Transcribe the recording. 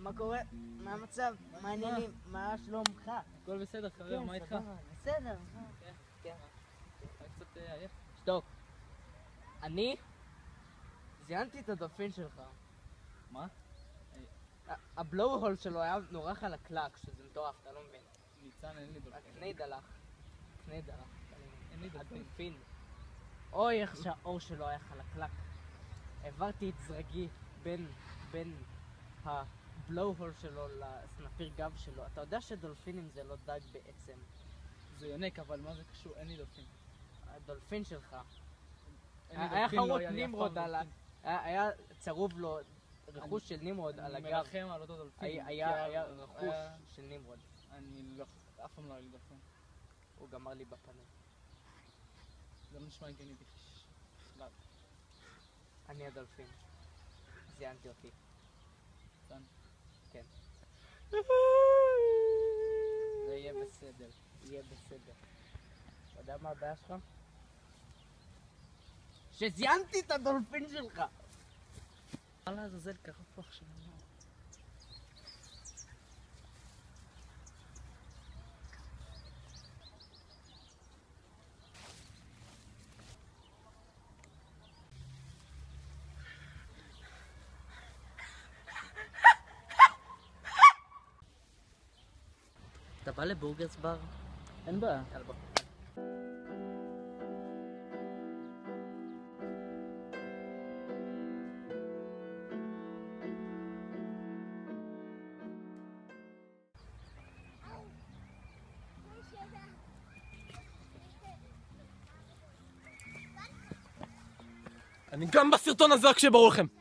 מה קורה? מה המצב? מה העניינים? מה שלומך? הכל בסדר, חבר, מה איתך? בסדר. כן. אני קצת עייף. שתוק. אני זיינתי את הדולפין שלך. מה? הבלואו הול שלו היה נורא חלקלק, שזה מטורף, אתה לא מבין. ניצן, אין לי דולפין. הקנה דלך. אין לי דולפין. הדולפין. אוי, איך שהאור שלו היה חלקלק. העברתי את זרגי בין הבלואו הול שלו לסנפיר גב שלו. אתה יודע שדולפינים זה לא דג בעצם. זה יונק, אבל מה זה קשור? אין לי דולפין. הדולפין שלך. אין לי היה דולפין, לא חרוט היה לי אף נמרוד פעם על דולפין. היה צרוב לו רכוש של נמרוד על אני הגב. מרחם על אותו דולפין. היה רכוש של נמרוד. אני לא... אף פעם לא היה לי דולפין. הוא גמר לי בפנים. זה לא נשמע הגיוני בכלל. אני הדולפין. זיינתי אותי. ניצן. כן. זה יהיה בסדר. יהיה בסדר. אתה יודע מה הבעיה שלך? שזיינתי את הדולפין שלך! מה לעזאזל קרה פה עכשיו? אתה בא לבורגרס בר? אין בעיה. יאללה בוא. אני גם בסרטון הזה רק שיהיה ברור לכם.